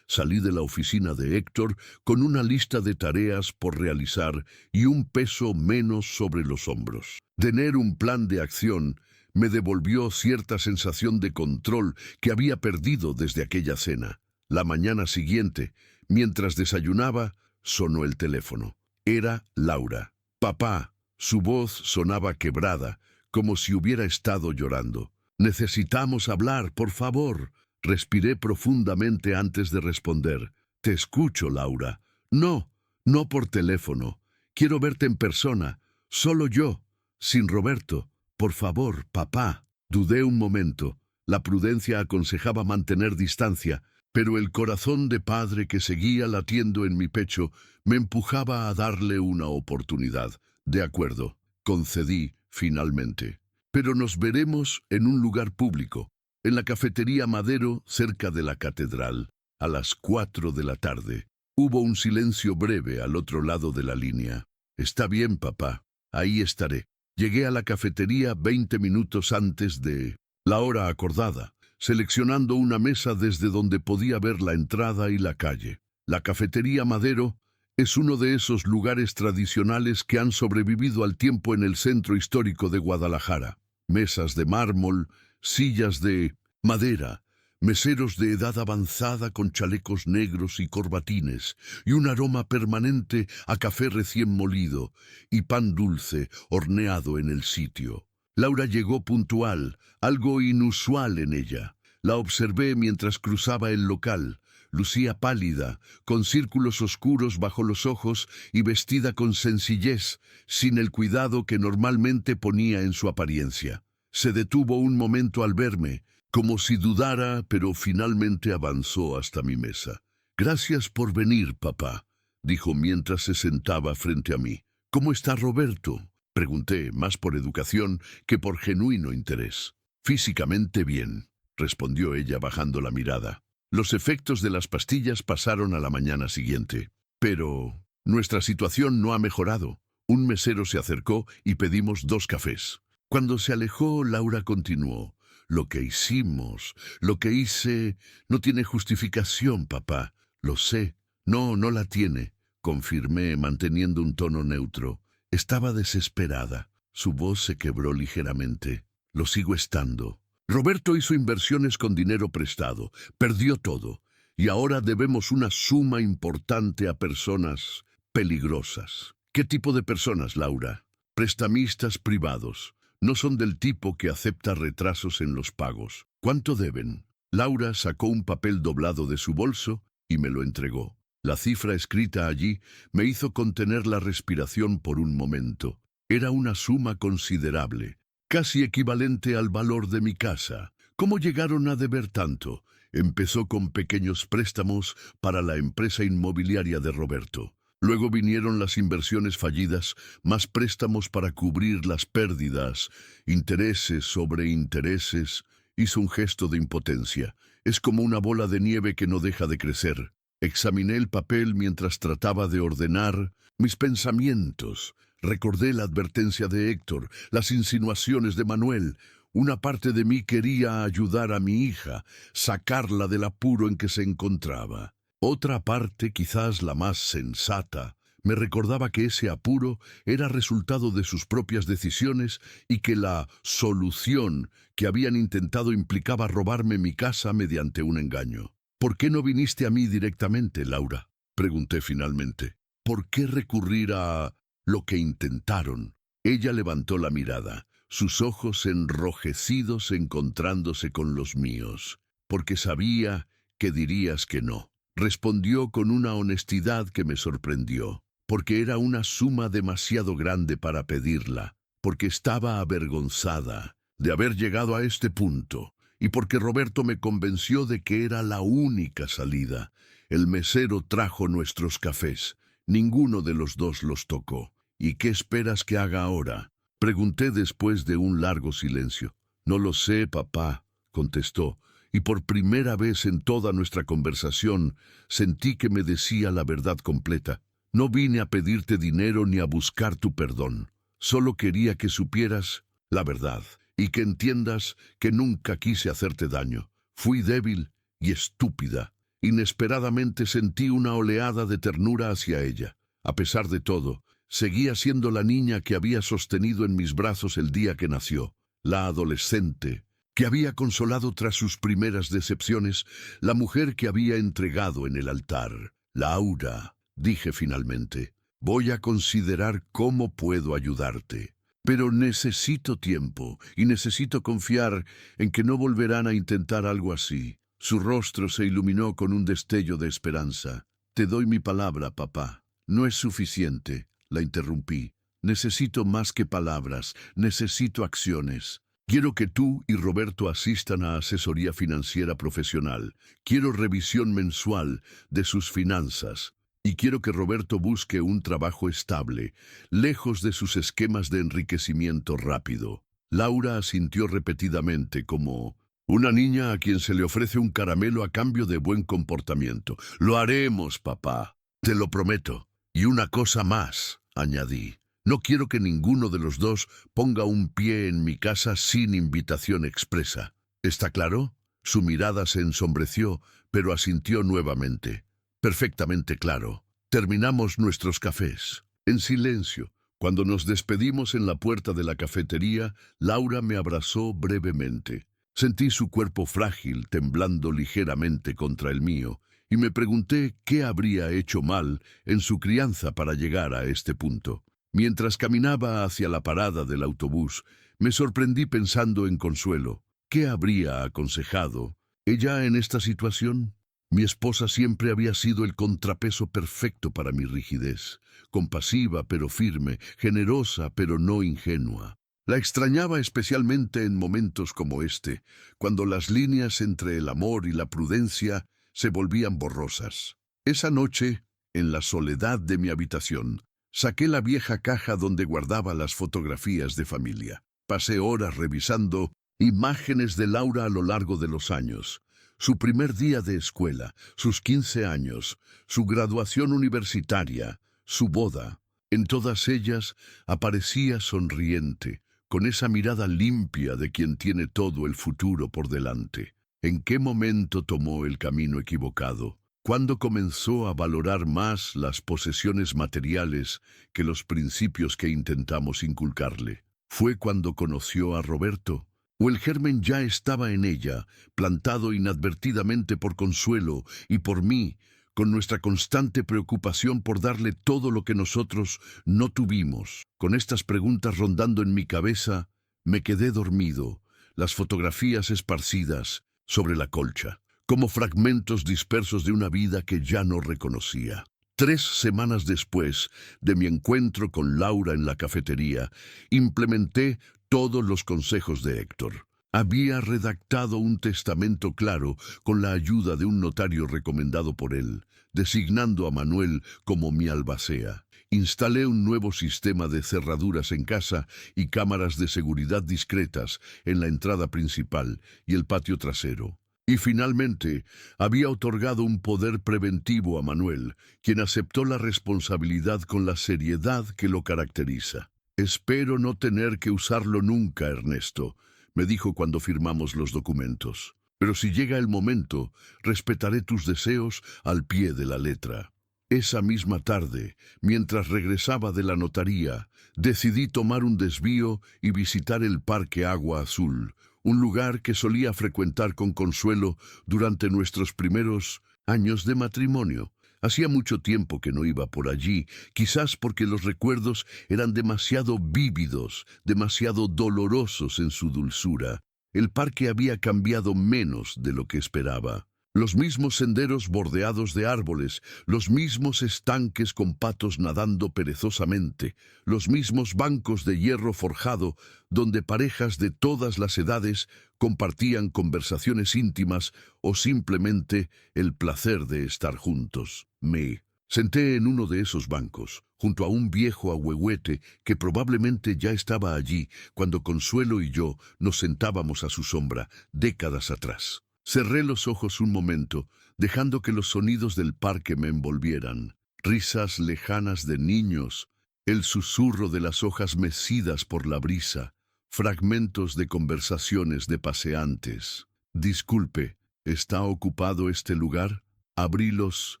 Salí de la oficina de Héctor con una lista de tareas por realizar y un peso menos sobre los hombros. Tener un plan de acción me devolvió cierta sensación de control que había perdido desde aquella cena. La mañana siguiente, mientras desayunaba, sonó el teléfono. Era Laura. «Papá». Su voz sonaba quebrada, como si hubiera estado llorando. Necesitamos hablar, por favor. Respiré profundamente antes de responder. Te escucho, Laura. No, no por teléfono. Quiero verte en persona. Solo yo, sin Roberto. Por favor, papá. Dudé un momento. La prudencia aconsejaba mantener distancia, pero el corazón de padre que seguía latiendo en mi pecho me empujaba a darle una oportunidad. De acuerdo, concedí finalmente. Pero nos veremos en un lugar público, en la cafetería Madero, cerca de la catedral, a las 4 de la tarde. Hubo un silencio breve al otro lado de la línea. Está bien, papá. Ahí estaré. Llegué a la cafetería 20 minutos antes de la hora acordada, seleccionando una mesa desde donde podía ver la entrada y la calle. La cafetería Madero es uno de esos lugares tradicionales que han sobrevivido al tiempo en el centro histórico de Guadalajara. Mesas de mármol, sillas de madera, meseros de edad avanzada con chalecos negros y corbatines, y un aroma permanente a café recién molido y pan dulce horneado en el sitio. Laura llegó puntual, algo inusual en ella. La observé mientras cruzaba el local. Lucía pálida, con círculos oscuros bajo los ojos y vestida con sencillez, sin el cuidado que normalmente ponía en su apariencia. Se detuvo un momento al verme, como si dudara, pero finalmente avanzó hasta mi mesa. «Gracias por venir, papá», dijo mientras se sentaba frente a mí. «¿Cómo está Roberto?», pregunté, más por educación que por genuino interés. «Físicamente bien», respondió ella bajando la mirada. Los efectos de las pastillas pasaron a la mañana siguiente. Pero nuestra situación no ha mejorado. Un mesero se acercó y pedimos 2 cafés. Cuando se alejó, Laura continuó. «Lo que hicimos, lo que hice, no tiene justificación, papá. Lo sé. No, no la tiene», confirmé, manteniendo un tono neutro. Estaba desesperada. Su voz se quebró ligeramente. «Lo sigo estando. Roberto hizo inversiones con dinero prestado, perdió todo, y ahora debemos una suma importante a personas peligrosas». «¿Qué tipo de personas, Laura?» «Prestamistas privados. No son del tipo que acepta retrasos en los pagos». «¿Cuánto deben?» Laura sacó un papel doblado de su bolso y me lo entregó. La cifra escrita allí me hizo contener la respiración por un momento. Era una suma considerable, casi equivalente al valor de mi casa. ¿Cómo llegaron a deber tanto? Empezó con pequeños préstamos para la empresa inmobiliaria de Roberto. Luego vinieron las inversiones fallidas, más préstamos para cubrir las pérdidas, intereses sobre intereses. Hizo un gesto de impotencia. Es como una bola de nieve que no deja de crecer. Examiné el papel mientras trataba de ordenar mis pensamientos. Recordé la advertencia de Héctor, las insinuaciones de Manuel. Una parte de mí quería ayudar a mi hija, sacarla del apuro en que se encontraba. Otra parte, quizás la más sensata, me recordaba que ese apuro era resultado de sus propias decisiones y que la solución que habían intentado implicaba robarme mi casa mediante un engaño. «¿Por qué no viniste a mí directamente, Laura?», pregunté finalmente. «¿Por qué recurrir a lo que intentaron?». Ella levantó la mirada, sus ojos enrojecidos encontrándose con los míos. «Porque sabía que dirías que no», respondió con una honestidad que me sorprendió. «Porque era una suma demasiado grande para pedirla, porque estaba avergonzada de haber llegado a este punto, y porque Roberto me convenció de que era la única salida. El mesero trajo nuestros cafés. Ninguno de los dos los tocó. ¿Y qué esperas que haga ahora?», pregunté después de un largo silencio. «No lo sé, papá», contestó, y por primera vez en toda nuestra conversación sentí que me decía la verdad completa. «No vine a pedirte dinero ni a buscar tu perdón. Solo quería que supieras la verdad y que entiendas que nunca quise hacerte daño. Fui débil y estúpida». Inesperadamente sentí una oleada de ternura hacia ella. A pesar de todo, seguía siendo la niña que había sostenido en mis brazos el día que nació, la adolescente que había consolado tras sus primeras decepciones, la mujer que había entregado en el altar. «Laura», dije finalmente, «voy a considerar cómo puedo ayudarte». Pero necesito tiempo y necesito confiar en que no volverán a intentar algo así. Su rostro se iluminó con un destello de esperanza. Te doy mi palabra, papá. No es suficiente, la interrumpí. Necesito más que palabras, necesito acciones. Quiero que tú y Roberto asistan a asesoría financiera profesional. Quiero revisión mensual de sus finanzas. Y quiero que Roberto busque un trabajo estable, lejos de sus esquemas de enriquecimiento rápido. Laura asintió repetidamente como una niña a quien se le ofrece un caramelo a cambio de buen comportamiento. Lo haremos, papá. Te lo prometo. Y una cosa más, añadí. No quiero que ninguno de los dos ponga un pie en mi casa sin invitación expresa. ¿Está claro? Su mirada se ensombreció, pero asintió nuevamente. Perfectamente claro. Terminamos nuestros cafés. En silencio. Cuando nos despedimos en la puerta de la cafetería, Laura me abrazó brevemente. Sentí su cuerpo frágil temblando ligeramente contra el mío, y me pregunté qué habría hecho mal en su crianza para llegar a este punto. Mientras caminaba hacia la parada del autobús, me sorprendí pensando en Consuelo. ¿Qué habría aconsejado ella en esta situación? Mi esposa siempre había sido el contrapeso perfecto para mi rigidez, compasiva pero firme, generosa pero no ingenua. La extrañaba especialmente en momentos como este, cuando las líneas entre el amor y la prudencia se volvían borrosas. Esa noche, en la soledad de mi habitación, saqué la vieja caja donde guardaba las fotografías de familia. Pasé horas revisando imágenes de Laura a lo largo de los años. Su primer día de escuela, sus 15 años, su graduación universitaria, su boda. En todas ellas aparecía sonriente, con esa mirada limpia de quien tiene todo el futuro por delante. ¿En qué momento tomó el camino equivocado? ¿Cuándo comenzó a valorar más las posesiones materiales que los principios que intentamos inculcarle? ¿Fue cuando conoció a Roberto? ¿O el germen ya estaba en ella, plantado inadvertidamente por Consuelo y por mí, con nuestra constante preocupación por darle todo lo que nosotros no tuvimos? Con estas preguntas rondando en mi cabeza, me quedé dormido, las fotografías esparcidas sobre la colcha, como fragmentos dispersos de una vida que ya no reconocía. 3 semanas después de mi encuentro con Laura en la cafetería, implementé todos los consejos de Héctor. Había redactado un testamento claro con la ayuda de un notario recomendado por él, designando a Manuel como mi albacea. Instalé un nuevo sistema de cerraduras en casa y cámaras de seguridad discretas en la entrada principal y el patio trasero. Y finalmente, había otorgado un poder preventivo a Manuel, quien aceptó la responsabilidad con la seriedad que lo caracteriza. Espero no tener que usarlo nunca, Ernesto, me dijo cuando firmamos los documentos. Pero si llega el momento, respetaré tus deseos al pie de la letra. Esa misma tarde, mientras regresaba de la notaría, decidí tomar un desvío y visitar el Parque Agua Azul, un lugar que solía frecuentar con Consuelo durante nuestros primeros años de matrimonio. Hacía mucho tiempo que no iba por allí, quizás porque los recuerdos eran demasiado vívidos, demasiado dolorosos en su dulzura. El parque había cambiado menos de lo que esperaba. Los mismos senderos bordeados de árboles, los mismos estanques con patos nadando perezosamente, los mismos bancos de hierro forjado donde parejas de todas las edades compartían conversaciones íntimas o simplemente el placer de estar juntos. Me senté en uno de esos bancos, junto a un viejo ahuehuete que probablemente ya estaba allí cuando Consuelo y yo nos sentábamos a su sombra décadas atrás. Cerré los ojos un momento, dejando que los sonidos del parque me envolvieran. Risas lejanas de niños, el susurro de las hojas mecidas por la brisa, fragmentos de conversaciones de paseantes. Disculpe, ¿está ocupado este lugar? Abrí los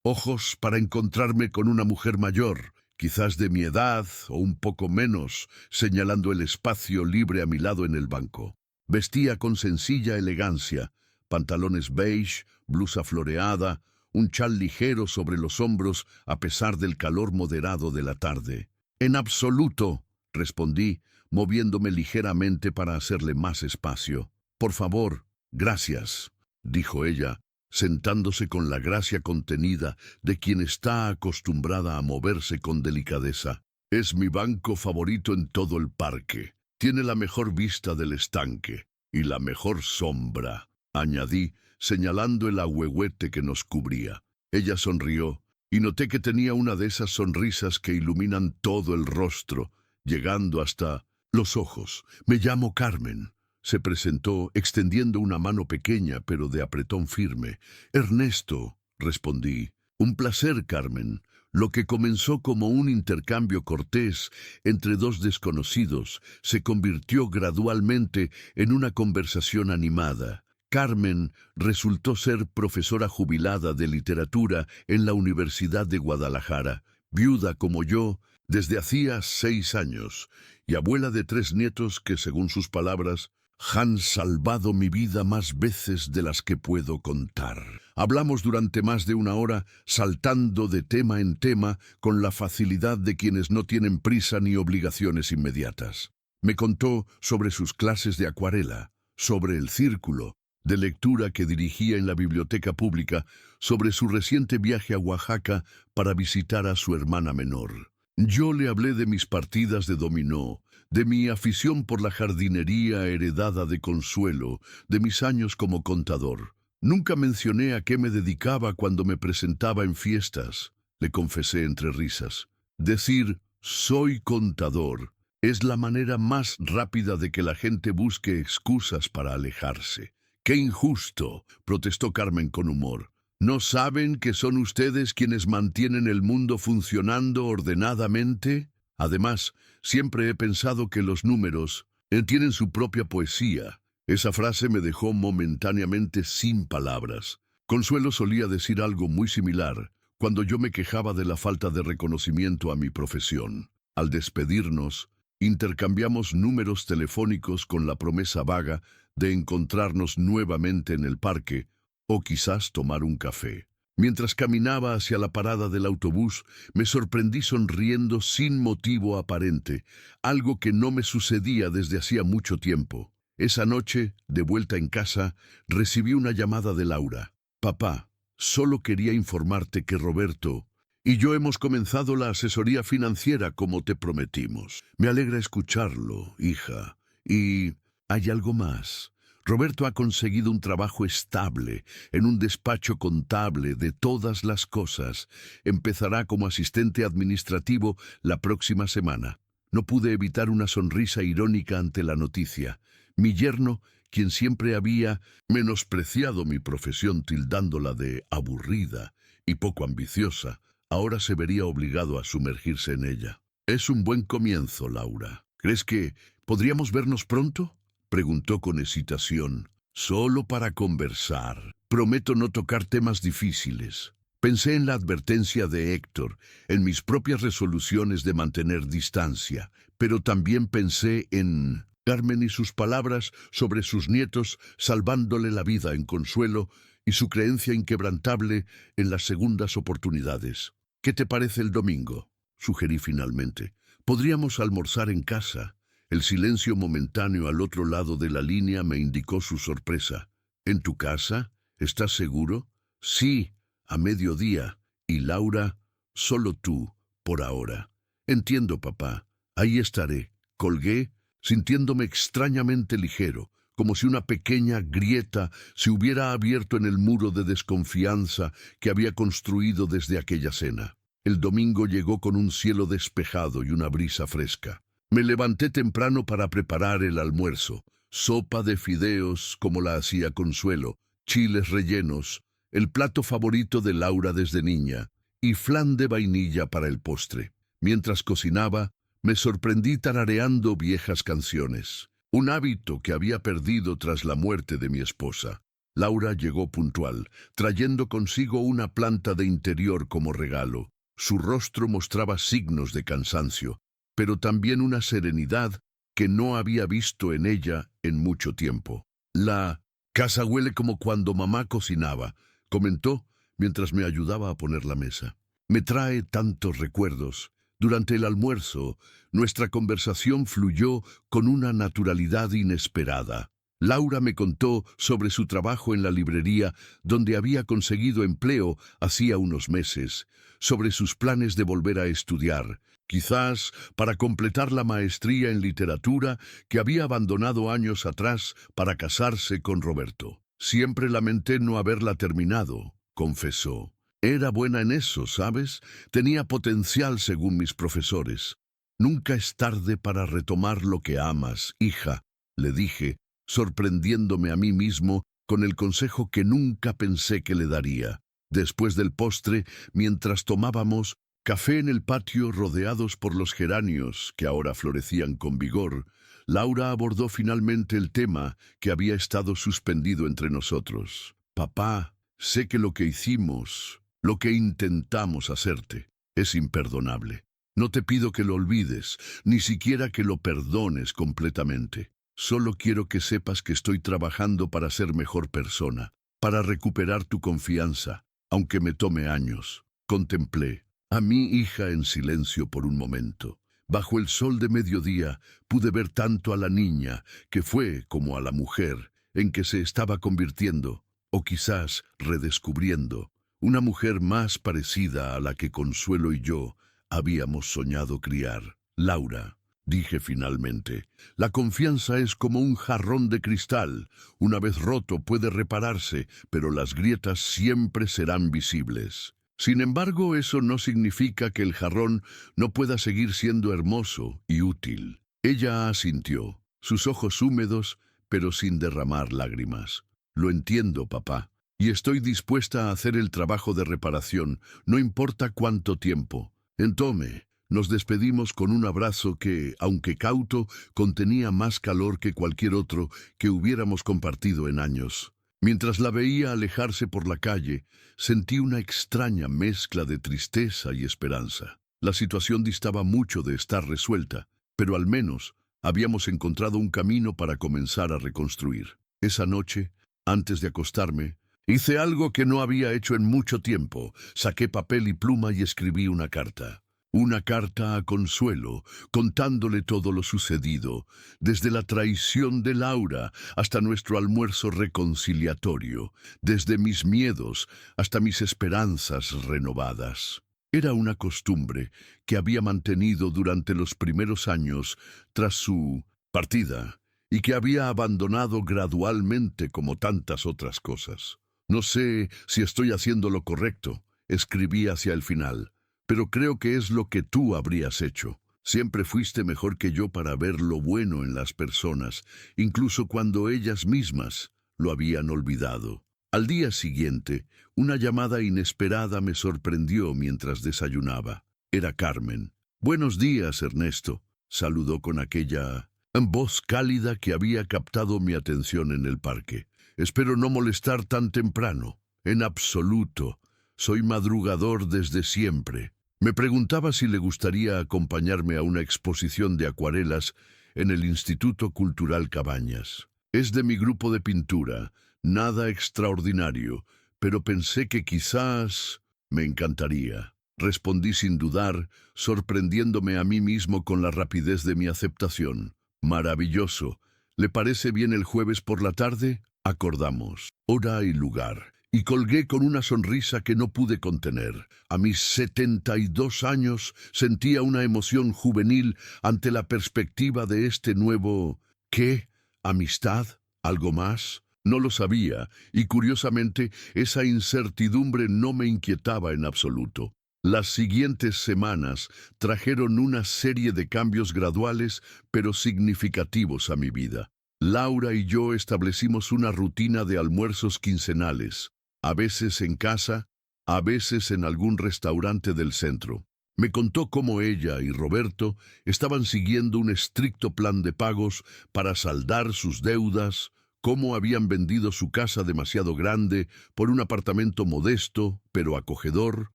ojos para encontrarme con una mujer mayor, quizás de mi edad o un poco menos, señalando el espacio libre a mi lado en el banco. Vestía con sencilla elegancia, pantalones beige, blusa floreada, un chal ligero sobre los hombros a pesar del calor moderado de la tarde. En absoluto, respondí, moviéndome ligeramente para hacerle más espacio. «Por favor, gracias», dijo ella, sentándose con la gracia contenida de quien está acostumbrada a moverse con delicadeza. «Es mi banco favorito en todo el parque. Tiene la mejor vista del estanque y la mejor sombra», añadí, señalando el ahuehuete que nos cubría. Ella sonrió, y noté que tenía una de esas sonrisas que iluminan todo el rostro, llegando hasta los ojos. «Me llamo Carmen», se presentó, extendiendo una mano pequeña, pero de apretón firme. «Ernesto», respondí. «Un placer, Carmen». Lo que comenzó como un intercambio cortés entre dos desconocidos se convirtió gradualmente en una conversación animada. Carmen resultó ser profesora jubilada de literatura en la Universidad de Guadalajara, viuda como yo desde hacía 6 años, y abuela de 3 nietos que, según sus palabras, han salvado mi vida más veces de las que puedo contar. Hablamos durante más de 1 hora, saltando de tema en tema con la facilidad de quienes no tienen prisa ni obligaciones inmediatas. Me contó sobre sus clases de acuarela, sobre el círculo de lectura que dirigía en la biblioteca pública, sobre su reciente viaje a Oaxaca para visitar a su hermana menor. Yo le hablé de mis partidas de dominó, de mi afición por la jardinería heredada de Consuelo, de mis años como contador. Nunca mencioné a qué me dedicaba cuando me presentaba en fiestas, le confesé entre risas. Decir «soy contador» es la manera más rápida de que la gente busque excusas para alejarse. «¡Qué injusto!», protestó Carmen con humor. «¿No saben que son ustedes quienes mantienen el mundo funcionando ordenadamente? Además, siempre he pensado que los números tienen su propia poesía». Esa frase me dejó momentáneamente sin palabras. Consuelo solía decir algo muy similar cuando yo me quejaba de la falta de reconocimiento a mi profesión. Al despedirnos, intercambiamos números telefónicos con la promesa vaga de encontrarnos nuevamente en el parque o quizás tomar un café. Mientras caminaba hacia la parada del autobús, me sorprendí sonriendo sin motivo aparente, algo que no me sucedía desde hacía mucho tiempo. Esa noche, de vuelta en casa, recibí una llamada de Laura. «Papá, solo quería informarte que Roberto y yo hemos comenzado la asesoría financiera como te prometimos. Me alegra escucharlo, hija. Y hay algo más. Roberto ha conseguido un trabajo estable en un despacho contable de todas las cosas. Empezará como asistente administrativo la próxima semana». No pude evitar una sonrisa irónica ante la noticia. Mi yerno, quien siempre había menospreciado mi profesión tildándola de aburrida y poco ambiciosa, ahora se vería obligado a sumergirse en ella. «Es un buen comienzo, Laura. ¿Crees que podríamos vernos pronto?», preguntó con hesitación. «Solo para conversar. Prometo no tocar temas difíciles». Pensé en la advertencia de Héctor, en mis propias resoluciones de mantener distancia, pero también pensé en Carmen y sus palabras sobre sus nietos salvándole la vida en Consuelo y su creencia inquebrantable en las segundas oportunidades. «¿Qué te parece el domingo?», sugerí finalmente. «Podríamos almorzar en casa». El silencio momentáneo al otro lado de la línea me indicó su sorpresa. «¿En tu casa? ¿Estás seguro?». «Sí, a mediodía. Y Laura, solo tú, por ahora». «Entiendo, papá. Ahí estaré». Colgué, sintiéndome extrañamente ligero, como si una pequeña grieta se hubiera abierto en el muro de desconfianza que había construido desde aquella cena. El domingo llegó con un cielo despejado y una brisa fresca. Me levanté temprano para preparar el almuerzo. Sopa de fideos, como la hacía Consuelo, chiles rellenos, el plato favorito de Laura desde niña, y flan de vainilla para el postre. Mientras cocinaba, me sorprendí tarareando viejas canciones, un hábito que había perdido tras la muerte de mi esposa. Laura llegó puntual, trayendo consigo una planta de interior como regalo. Su rostro mostraba signos de cansancio, pero también una serenidad que no había visto en ella en mucho tiempo. «La casa huele como cuando mamá cocinaba», comentó mientras me ayudaba a poner la mesa. «Me trae tantos recuerdos. Durante el almuerzo, nuestra conversación fluyó con una naturalidad inesperada. Laura me contó sobre su trabajo en la librería donde había conseguido empleo hacía unos meses, sobre sus planes de volver a estudiar, quizás para completar la maestría en literatura que había abandonado años atrás para casarse con Roberto. Siempre lamenté no haberla terminado, confesó. Era buena en eso, ¿sabes? Tenía potencial según mis profesores. Nunca es tarde para retomar lo que amas, hija, le dije, sorprendiéndome a mí mismo con el consejo que nunca pensé que le daría. Después del postre, mientras tomábamos café en el patio rodeados por los geranios que ahora florecían con vigor, Laura abordó finalmente el tema que había estado suspendido entre nosotros. Papá, sé que lo que hicimos, lo que intentamos hacerte, es imperdonable. No te pido que lo olvides, ni siquiera que lo perdones completamente. Solo quiero que sepas que estoy trabajando para ser mejor persona, para recuperar tu confianza, aunque me tome años. Contemplé a mi hija en silencio por un momento. Bajo el sol de mediodía pude ver tanto a la niña, que fue, como a la mujer, en que se estaba convirtiendo, o quizás redescubriendo, una mujer más parecida a la que Consuelo y yo habíamos soñado criar. Laura, dije finalmente, la confianza es como un jarrón de cristal. Una vez roto puede repararse, pero las grietas siempre serán visibles. Sin embargo, eso no significa que el jarrón no pueda seguir siendo hermoso y útil. Ella asintió, sus ojos húmedos, pero sin derramar lágrimas. Lo entiendo, papá, y estoy dispuesta a hacer el trabajo de reparación, no importa cuánto tiempo. Entonces, nos despedimos con un abrazo que, aunque cauto, contenía más calor que cualquier otro que hubiéramos compartido en años. Mientras la veía alejarse por la calle, sentí una extraña mezcla de tristeza y esperanza. La situación distaba mucho de estar resuelta, pero al menos habíamos encontrado un camino para comenzar a reconstruir. Esa noche, antes de acostarme, hice algo que no había hecho en mucho tiempo. Saqué papel y pluma y escribí una carta. Una carta a Consuelo, contándole todo lo sucedido, desde la traición de Laura hasta nuestro almuerzo reconciliatorio, desde mis miedos hasta mis esperanzas renovadas. Era una costumbre que había mantenido durante los primeros años tras su partida y que había abandonado gradualmente como tantas otras cosas. No sé si estoy haciendo lo correcto, escribí hacia el final. Pero creo que es lo que tú habrías hecho. Siempre fuiste mejor que yo para ver lo bueno en las personas, incluso cuando ellas mismas lo habían olvidado. Al día siguiente, una llamada inesperada me sorprendió mientras desayunaba. Era Carmen. «Buenos días, Ernesto», saludó con aquella voz cálida que había captado mi atención en el parque. «Espero no molestar tan temprano». «En absoluto. Soy madrugador desde siempre». Me preguntaba si le gustaría acompañarme a una exposición de acuarelas en el Instituto Cultural Cabañas. Es de mi grupo de pintura, nada extraordinario, pero pensé que quizás me encantaría. Respondí sin dudar, sorprendiéndome a mí mismo con la rapidez de mi aceptación. «Maravilloso. ¿Le parece bien el jueves por la tarde?» Acordamos. Hora y lugar. Y colgué con una sonrisa que no pude contener. A mis 72 años sentía una emoción juvenil ante la perspectiva de este nuevo... ¿Qué? ¿Amistad? ¿Algo más? No lo sabía, y curiosamente esa incertidumbre no me inquietaba en absoluto. Las siguientes semanas trajeron una serie de cambios graduales pero significativos a mi vida. Laura y yo establecimos una rutina de almuerzos quincenales. A veces en casa, a veces en algún restaurante del centro. Me contó cómo ella y Roberto estaban siguiendo un estricto plan de pagos para saldar sus deudas, cómo habían vendido su casa demasiado grande por un apartamento modesto pero acogedor,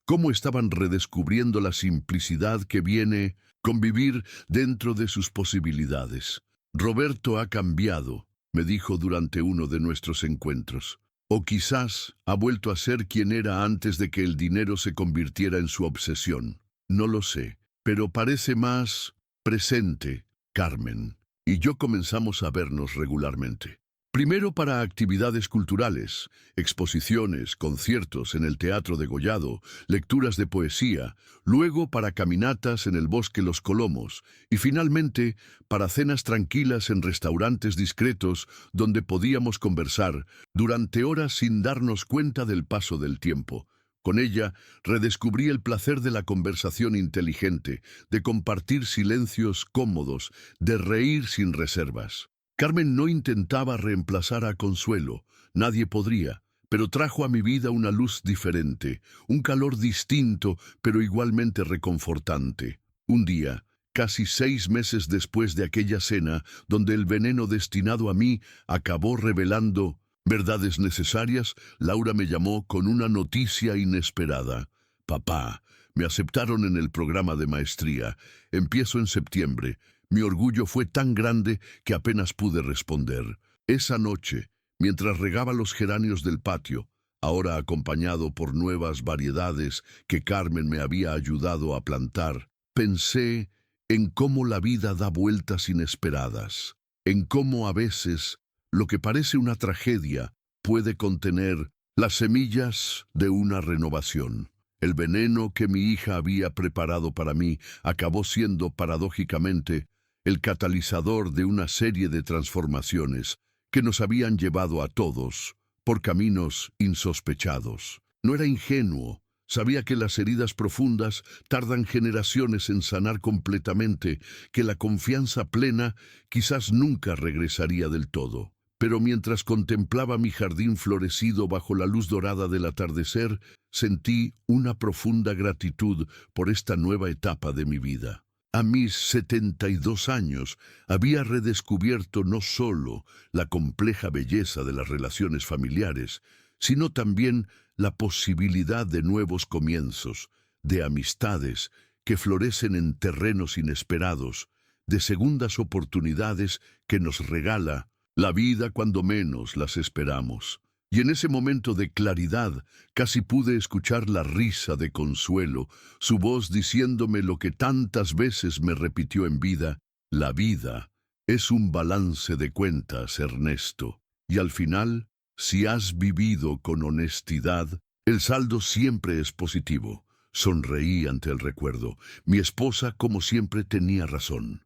cómo estaban redescubriendo la simplicidad que viene con vivir dentro de sus posibilidades. «Roberto ha cambiado», me dijo durante uno de nuestros encuentros. O quizás ha vuelto a ser quien era antes de que el dinero se convirtiera en su obsesión. No lo sé. pero parece más presente, Carmen. Y yo comenzamos a vernos regularmente. Primero para actividades culturales, exposiciones, conciertos en el Teatro de Gollado, lecturas de poesía, luego para caminatas en el Bosque Los Colomos y finalmente para cenas tranquilas en restaurantes discretos donde podíamos conversar durante horas sin darnos cuenta del paso del tiempo. Con ella redescubrí el placer de la conversación inteligente, de compartir silencios cómodos, de reír sin reservas. Carmen no intentaba reemplazar a Consuelo, nadie podría, pero trajo a mi vida una luz diferente, un calor distinto, pero igualmente reconfortante. Un día, casi 6 meses después de aquella cena, donde el veneno destinado a mí acabó revelando verdades necesarias, Laura me llamó con una noticia inesperada. Papá, me aceptaron en el programa de maestría. Empiezo en septiembre. Mi orgullo fue tan grande que apenas pude responder. Esa noche, mientras regaba los geranios del patio, ahora acompañado por nuevas variedades que Carmen me había ayudado a plantar, pensé en cómo la vida da vueltas inesperadas, en cómo a veces lo que parece una tragedia puede contener las semillas de una renovación. El veneno que mi hija había preparado para mí acabó siendo, paradójicamente, el catalizador de una serie de transformaciones que nos habían llevado a todos por caminos insospechados. No era ingenuo, sabía que las heridas profundas tardan generaciones en sanar completamente, que la confianza plena quizás nunca regresaría del todo. Pero mientras contemplaba mi jardín florecido bajo la luz dorada del atardecer, sentí una profunda gratitud por esta nueva etapa de mi vida. A mis 72 años había redescubierto no solo la compleja belleza de las relaciones familiares, sino también la posibilidad de nuevos comienzos, de amistades que florecen en terrenos inesperados, de segundas oportunidades que nos regala la vida cuando menos las esperamos. Y en ese momento de claridad casi pude escuchar la risa de Consuelo, su voz diciéndome lo que tantas veces me repitió en vida: la vida es un balance de cuentas, Ernesto. Y al final, si has vivido con honestidad, el saldo siempre es positivo. Sonreí ante el recuerdo. Mi esposa, como siempre, tenía razón.